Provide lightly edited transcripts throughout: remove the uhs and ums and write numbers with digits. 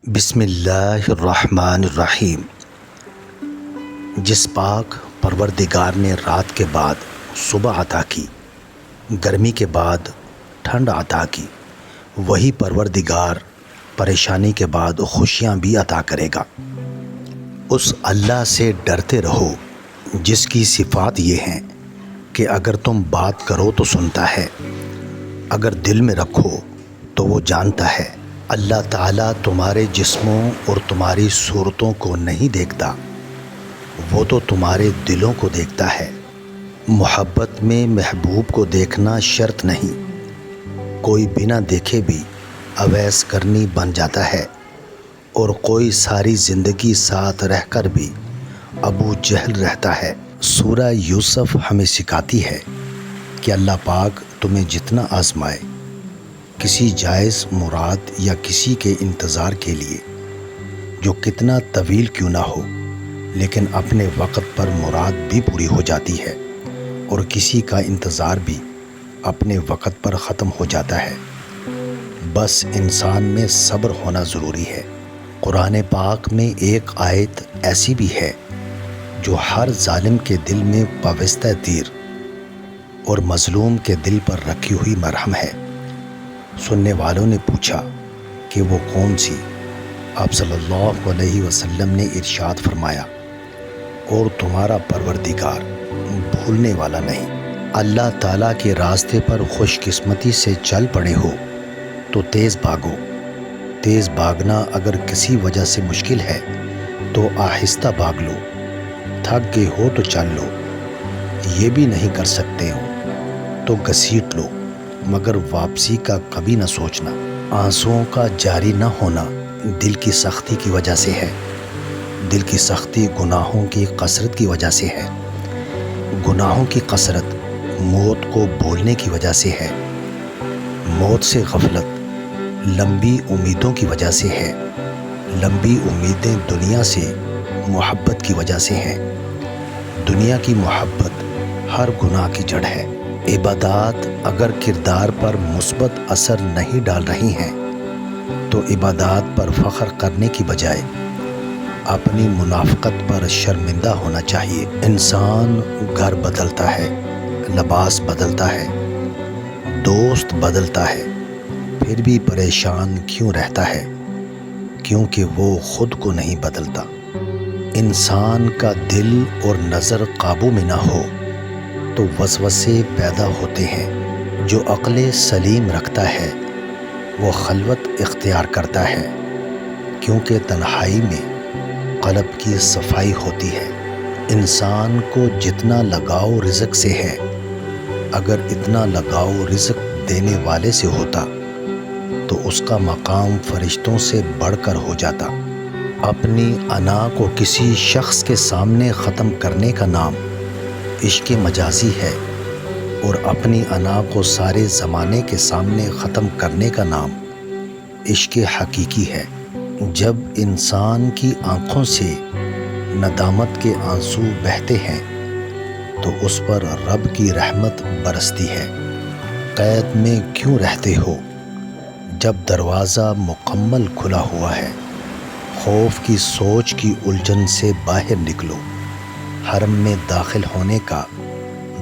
بسم اللہ الرحمن الرحیم۔ جس پاک پروردگار نے رات کے بعد صبح عطا کی، گرمی کے بعد ٹھنڈ عطا کی، وہی پروردگار پریشانی کے بعد خوشیاں بھی عطا کرے گا۔ اس اللہ سے ڈرتے رہو جس کی صفات یہ ہیں کہ اگر تم بات کرو تو سنتا ہے، اگر دل میں رکھو تو وہ جانتا ہے۔ اللہ تعالیٰ تمہارے جسموں اور تمہاری صورتوں کو نہیں دیکھتا، وہ تو تمہارے دلوں کو دیکھتا ہے۔ محبت میں محبوب کو دیکھنا شرط نہیں، کوئی بنا دیکھے بھی اویس کرنی بن جاتا ہے، اور کوئی ساری زندگی ساتھ رہ کر بھی ابو جہل رہتا ہے۔ سورہ یوسف ہمیں سکھاتی ہے کہ اللہ پاک تمہیں جتنا آزمائے، کسی جائز مراد یا کسی کے انتظار کے لیے جو کتنا طویل کیوں نہ ہو، لیکن اپنے وقت پر مراد بھی پوری ہو جاتی ہے، اور کسی کا انتظار بھی اپنے وقت پر ختم ہو جاتا ہے۔ بس انسان میں صبر ہونا ضروری ہے۔ قرآن پاک میں ایک آیت ایسی بھی ہے جو ہر ظالم کے دل میں پابستہ تیر اور مظلوم کے دل پر رکھی ہوئی مرہم ہے۔ سننے والوں نے پوچھا کہ وہ کون سی؟ آپ صلی اللہ علیہ وسلم نے ارشاد فرمایا، اور تمہارا پروردگار بھولنے والا نہیں۔ اللہ تعالیٰ کے راستے پر خوش قسمتی سے چل پڑے ہو تو تیز بھاگو۔ تیز بھاگنا اگر کسی وجہ سے مشکل ہے تو آہستہ بھاگ لو۔ تھک گئے ہو تو چل لو، یہ بھی نہیں کر سکتے ہو تو گھسیٹ لو، مگر واپسی کا کبھی نہ سوچنا۔ آنسوؤں کا جاری نہ ہونا دل کی سختی کی وجہ سے ہے۔ دل کی سختی گناہوں کی کثرت کی وجہ سے ہے۔ گناہوں کی کثرت موت کو بھولنے کی وجہ سے ہے۔ موت سے غفلت لمبی امیدوں کی وجہ سے ہے۔ لمبی امیدیں دنیا سے محبت کی وجہ سے ہیں۔ دنیا کی محبت ہر گناہ کی جڑ ہے۔ عبادات اگر کردار پر مثبت اثر نہیں ڈال رہی ہیں تو عبادات پر فخر کرنے کی بجائے اپنی منافقت پر شرمندہ ہونا چاہیے۔ انسان گھر بدلتا ہے، لباس بدلتا ہے، دوست بدلتا ہے، پھر بھی پریشان کیوں رہتا ہے؟ کیونکہ وہ خود کو نہیں بدلتا۔ انسان کا دل اور نظر قابو میں نہ ہو تو وسوسے پیدا ہوتے ہیں۔ جو عقل سلیم رکھتا ہے وہ خلوت اختیار کرتا ہے، کیونکہ تنہائی میں قلب کی صفائی ہوتی ہے۔ انسان کو جتنا لگاؤ رزق سے ہے، اگر اتنا لگاؤ رزق دینے والے سے ہوتا تو اس کا مقام فرشتوں سے بڑھ کر ہو جاتا۔ اپنی انا کو کسی شخص کے سامنے ختم کرنے کا نام عشق مجازی ہے، اور اپنی انا کو سارے زمانے کے سامنے ختم کرنے کا نام عشق حقیقی ہے۔ جب انسان کی آنکھوں سے ندامت کے آنسو بہتے ہیں تو اس پر رب کی رحمت برستی ہے۔ قید میں کیوں رہتے ہو جب دروازہ مکمل کھلا ہوا ہے؟ خوف کی سوچ کی الجھن سے باہر نکلو۔ حرم میں داخل ہونے کا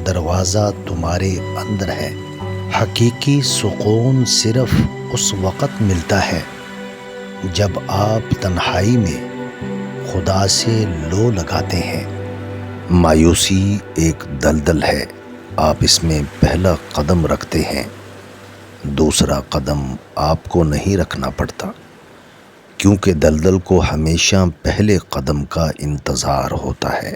دروازہ تمہارے اندر ہے۔ حقیقی سکون صرف اس وقت ملتا ہے جب آپ تنہائی میں خدا سے لو لگاتے ہیں۔ مایوسی ایک دلدل ہے، آپ اس میں پہلا قدم رکھتے ہیں، دوسرا قدم آپ کو نہیں رکھنا پڑتا، کیونکہ دلدل کو ہمیشہ پہلے قدم کا انتظار ہوتا ہے۔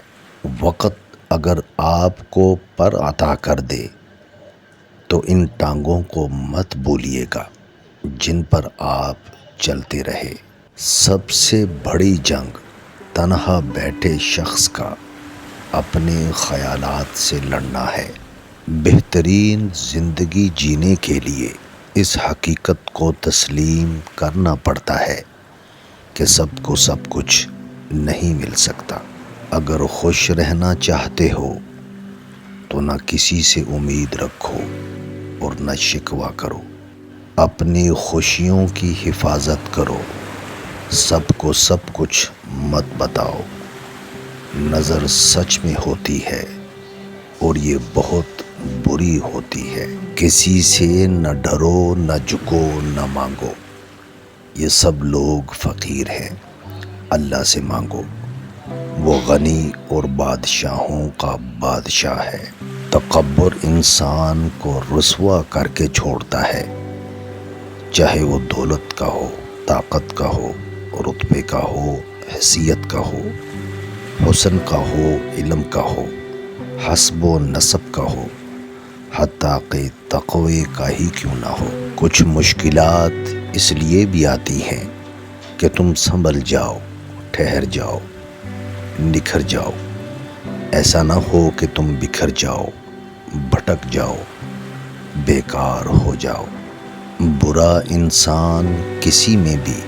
وقت اگر آپ کو پر عطا کر دے تو ان ٹانگوں کو مت بھولیے گا جن پر آپ چلتے رہے۔ سب سے بڑی جنگ تنہا بیٹھے شخص کا اپنے خیالات سے لڑنا ہے۔ بہترین زندگی جینے کے لیے اس حقیقت کو تسلیم کرنا پڑتا ہے کہ سب کو سب کچھ نہیں مل سکتا۔ اگر خوش رہنا چاہتے ہو تو نہ کسی سے امید رکھو اور نہ شکوہ کرو۔ اپنی خوشیوں کی حفاظت کرو سب کو سب کچھ مت بتاؤ، نظر سچ میں ہوتی ہے اور یہ بہت بری ہوتی ہے۔ کسی سے نہ ڈرو نہ جھکو نہ مانگو، یہ سب لوگ فقیر ہیں، اللہ سے مانگو، وہ غنی اور بادشاہوں کا بادشاہ ہے۔ تکبر انسان کو رسوا کر کے چھوڑتا ہے، چاہے وہ دولت کا ہو، طاقت کا ہو، رتبے کا ہو، حیثیت کا ہو، حسن کا ہو، علم کا ہو، حسب و نسب کا ہو، حتیٰ کہ تقوی کا ہی کیوں نہ ہو۔ کچھ مشکلات اس لیے بھی آتی ہیں کہ تم سنبھل جاؤ، ٹھہر جاؤ، نکھر جاؤ، ایسا نہ ہو کہ تم بکھر جاؤ، بھٹک جاؤ، بیکار ہو جاؤ۔ برا انسان کسی میں بھی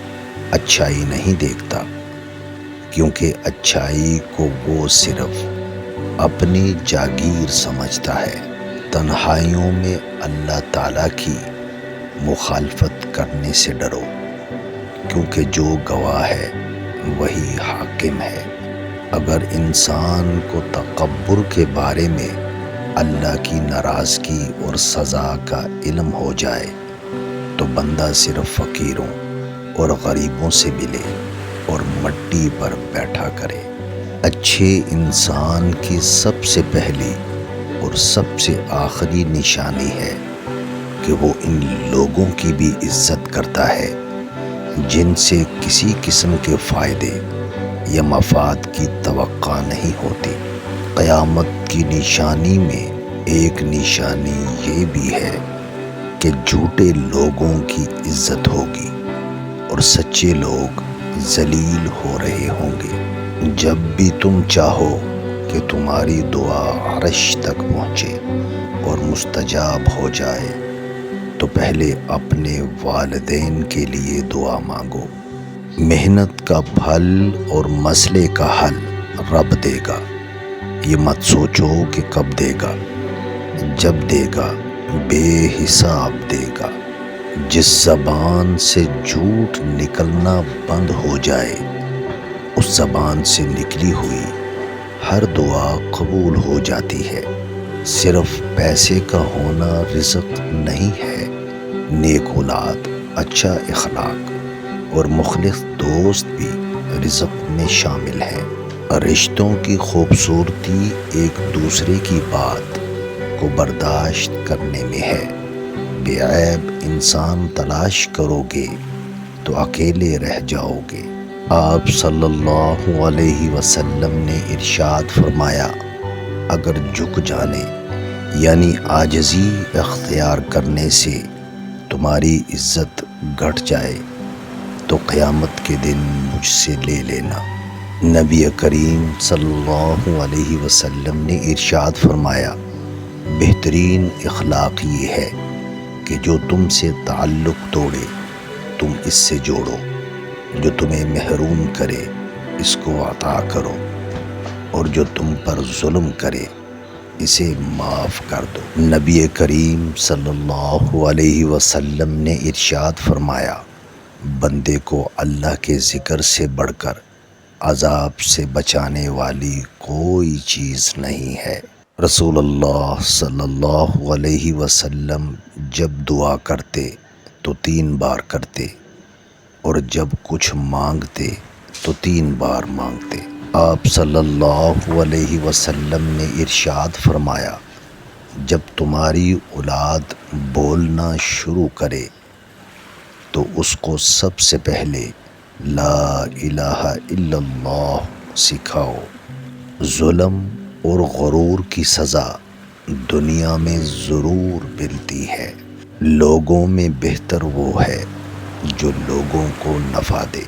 اچھائی نہیں دیکھتا، کیونکہ اچھائی کو وہ صرف اپنی جاگیر سمجھتا ہے۔ تنہائیوں میں اللہ تعالیٰ کی مخالفت کرنے سے ڈرو، کیونکہ جو گواہ ہے وہی حاکم ہے۔ اگر انسان کو تکبر کے بارے میں اللہ کی ناراضگی اور سزا کا علم ہو جائے تو بندہ صرف فقیروں اور غریبوں سے ملے اور مٹی پر بیٹھا کرے۔ اچھے انسان کی سب سے پہلی اور سب سے آخری نشانی ہے کہ وہ ان لوگوں کی بھی عزت کرتا ہے جن سے کسی قسم کے فائدے یا مفاد کی توقع نہیں ہوتی۔ قیامت کی نشانی میں ایک نشانی یہ بھی ہے کہ جھوٹے لوگوں کی عزت ہوگی اور سچے لوگ ذلیل ہو رہے ہوں گے۔ جب بھی تم چاہو کہ تمہاری دعا عرش تک پہنچے اور مستجاب ہو جائے تو پہلے اپنے والدین کے لیے دعا مانگو۔ محنت کا پھل اور مسئلے کا حل رب دے گا، یہ مت سوچو کہ کب دے گا، جب دے گا بے حساب دے گا۔ جس زبان سے جھوٹ نکلنا بند ہو جائے اس زبان سے نکلی ہوئی ہر دعا قبول ہو جاتی ہے۔ صرف پیسے کا ہونا رزق نہیں ہے، نیک اولاد، اچھا اخلاق اور مخلص دوست بھی رزق میں شامل ہیں۔ رشتوں کی خوبصورتی ایک دوسرے کی بات کو برداشت کرنے میں ہے۔ بے عیب انسان تلاش کرو گے تو اکیلے رہ جاؤ گے۔ آپ صلی اللہ علیہ وسلم نے ارشاد فرمایا، اگر جھک جانے یعنی عاجزی اختیار کرنے سے تمہاری عزت گھٹ جائے تو قیامت کے دن مجھ سے لے لینا۔ نبی کریم صلی اللہ علیہ وسلم نے ارشاد فرمایا، بہترین اخلاق یہ ہے کہ جو تم سے تعلق توڑے تم اس سے جوڑو، جو تمہیں محروم کرے اس کو عطا کرو، اور جو تم پر ظلم کرے اسے معاف کر دو۔ نبی کریم صلی اللہ علیہ وسلم نے ارشاد فرمایا، بندے کو اللہ کے ذکر سے بڑھ کر عذاب سے بچانے والی کوئی چیز نہیں ہے۔ رسول اللہ صلی اللہ علیہ وسلم جب دعا کرتے تو 3 بار کرتے اور جب کچھ مانگتے تو 3 بار مانگتے۔ آپ صلی اللہ علیہ وسلم نے ارشاد فرمایا، جب تمہاری اولاد بولنا شروع کرے تو اس کو سب سے پہلے لا الہ الا اللہ سکھاؤ۔ ظلم اور غرور کی سزا دنیا میں ضرور ملتی ہے۔ لوگوں میں بہتر وہ ہے جو لوگوں کو نفع دے،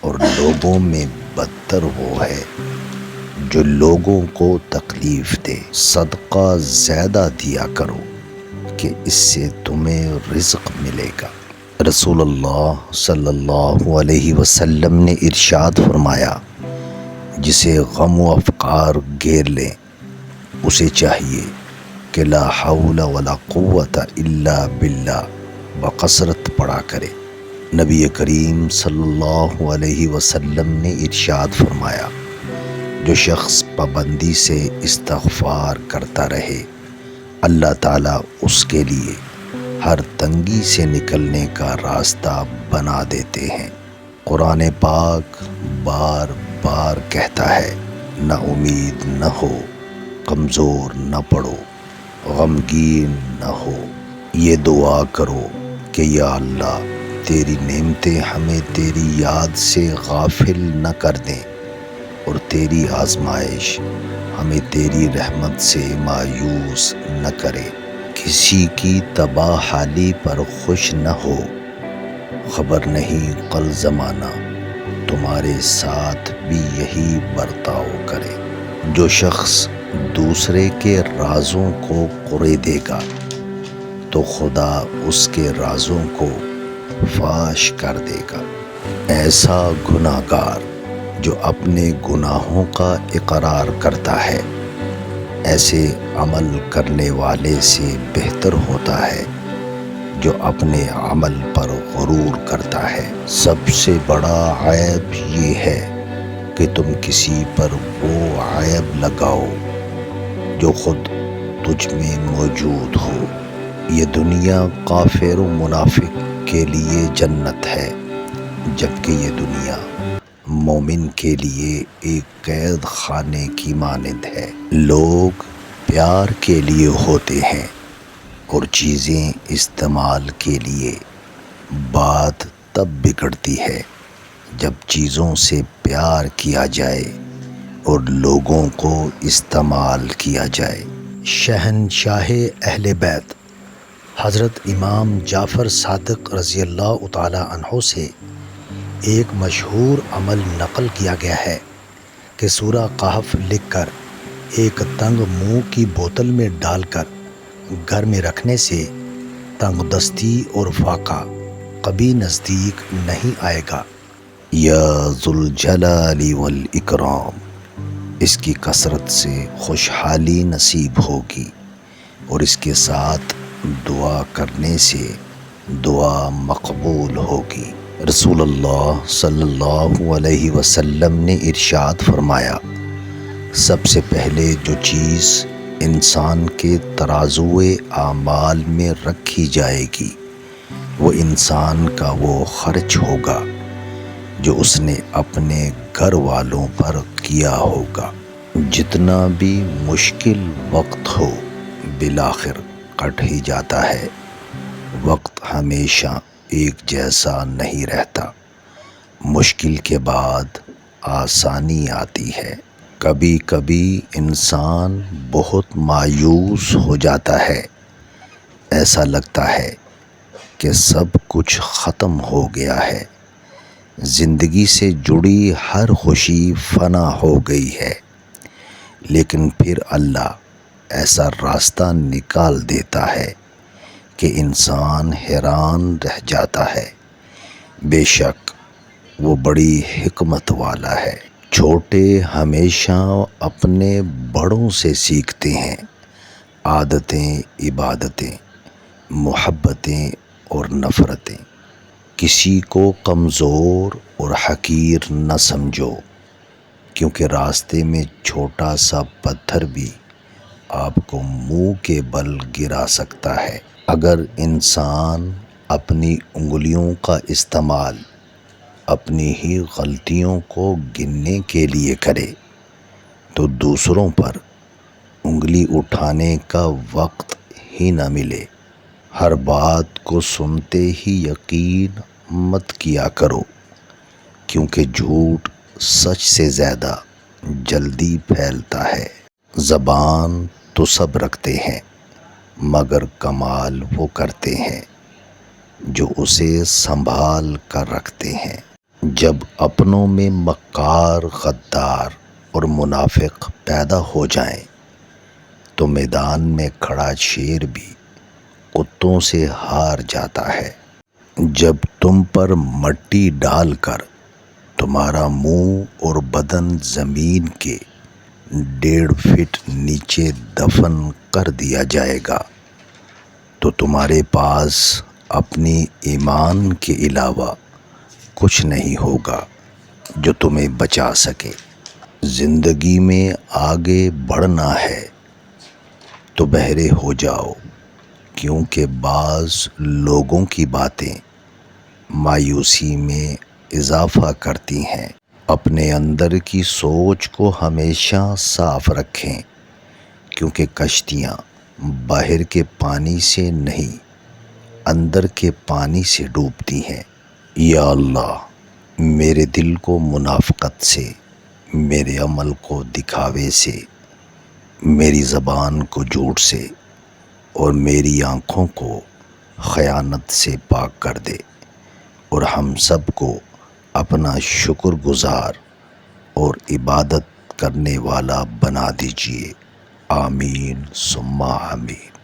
اور لوگوں میں بدتر وہ ہے جو لوگوں کو تکلیف دے۔ صدقہ زیادہ دیا کرو کہ اس سے تمہیں رزق ملے گا۔ رسول اللہ صلی اللہ علیہ وسلم نے ارشاد فرمایا، جسے غم و افکار گھیر لیں اسے چاہیے کہ لا حول ولا قوت الا باللہ بکثرت پڑھا کرے۔ نبی کریم صلی اللہ علیہ وسلم نے ارشاد فرمایا، جو شخص پابندی سے استغفار کرتا رہے اللہ تعالیٰ اس کے لیے ہر تنگی سے نکلنے کا راستہ بنا دیتے ہیں۔ قرآن پاک بار بار کہتا ہے، نہ امید نہ ہو، کمزور نہ پڑو، غمگین نہ ہو، یہ دعا کرو کہ یا اللہ تیری نعمتیں ہمیں تیری یاد سے غافل نہ کر دیں، اور تیری آزمائش ہمیں تیری رحمت سے مایوس نہ کرے۔ کسی کی تباہ حالی پر خوش نہ ہو، خبر نہیں کل زمانہ تمہارے ساتھ بھی یہی برتاؤ کرے۔ جو شخص دوسرے کے رازوں کو قرے دے گا تو خدا اس کے رازوں کو فاش کر دے گا۔ ایسا گناہ گار جو اپنے گناہوں کا اقرار کرتا ہے ایسے عمل کرنے والے سے بہتر ہوتا ہے جو اپنے عمل پر غرور کرتا ہے۔ سب سے بڑا عیب یہ ہے کہ تم کسی پر وہ عیب لگاؤ جو خود تجھ میں موجود ہو۔ یہ دنیا کافر و منافق کے لیے جنت ہے، جبکہ یہ دنیا مومن کے لیے ایک قید خانے کی مانند ہے۔ لوگ پیار کے لیے ہوتے ہیں اور چیزیں استعمال کے لیے۔ بات تب بگڑتی ہے جب چیزوں سے پیار کیا جائے اور لوگوں کو استعمال کیا جائے۔ شہنشاہ اہل بیت حضرت امام جعفر صادق رضی اللہ تعالی عنہ سے ایک مشہور عمل نقل کیا گیا ہے کہ سورہ کہف لکھ کر ایک تنگ منہ کی بوتل میں ڈال کر گھر میں رکھنے سے تنگ دستی اور فاقہ کبھی نزدیک نہیں آئے گا۔ یا ذوالجلال والاکرام، اس کی کثرت سے خوشحالی نصیب ہوگی اور اس کے ساتھ دعا کرنے سے دعا مقبول ہوگی۔ رسول اللہ صلی اللہ علیہ وسلم نے ارشاد فرمایا، سب سے پہلے جو چیز انسان کے ترازوئے اعمال میں رکھی جائے گی وہ انسان کا وہ خرچ ہوگا جو اس نے اپنے گھر والوں پر کیا ہوگا۔ جتنا بھی مشکل وقت ہو بالآخر کٹ ہی جاتا ہے۔ وقت ہمیشہ ایک جیسا نہیں رہتا، مشکل کے بعد آسانی آتی ہے۔ کبھی کبھی انسان بہت مایوس ہو جاتا ہے، ایسا لگتا ہے کہ سب کچھ ختم ہو گیا ہے، زندگی سے جڑی ہر خوشی فنا ہو گئی ہے، لیکن پھر اللہ ایسا راستہ نکال دیتا ہے کہ انسان حیران رہ جاتا ہے۔ بے شک وہ بڑی حکمت والا ہے۔ چھوٹے ہمیشہ اپنے بڑوں سے سیکھتے ہیں، عادتیں، عبادتیں، محبتیں اور نفرتیں۔ کسی کو کمزور اور حقیر نہ سمجھو، کیونکہ راستے میں چھوٹا سا پتھر بھی آپ کو منہ کے بل گرا سکتا ہے۔ اگر انسان اپنی انگلیوں کا استعمال اپنی ہی غلطیوں کو گننے کے لیے کرے تو دوسروں پر انگلی اٹھانے کا وقت ہی نہ ملے۔ ہر بات کو سنتے ہی یقین مت کیا کرو، کیونکہ جھوٹ سچ سے زیادہ جلدی پھیلتا ہے۔ زبان تو سب رکھتے ہیں مگر کمال وہ کرتے ہیں جو اسے سنبھال کر رکھتے ہیں۔ جب اپنوں میں مکار، غدار اور منافق پیدا ہو جائیں تو میدان میں کھڑا شیر بھی کتوں سے ہار جاتا ہے۔ جب تم پر مٹی ڈال کر تمہارا منہ اور بدن زمین کے 1.5 فٹ نیچے دفن کر دیا جائے گا تو تمہارے پاس اپنی ایمان کے علاوہ کچھ نہیں ہوگا جو تمہیں بچا سکے۔ زندگی میں آگے بڑھنا ہے تو بہرے ہو جاؤ، کیونکہ بعض لوگوں کی باتیں مایوسی میں اضافہ کرتی ہیں۔ اپنے اندر کی سوچ کو ہمیشہ صاف رکھیں، کیونکہ کشتیاں باہر کے پانی سے نہیں، اندر کے پانی سے ڈوبتی ہیں۔ یا اللہ، میرے دل کو منافقت سے، میرے عمل کو دکھاوے سے، میری زبان کو جھوٹ سے اور میری آنکھوں کو خیانت سے پاک کر دے، اور ہم سب کو اپنا شکر گزار اور عبادت کرنے والا بنا دیجیے۔ آمین ثم آمین۔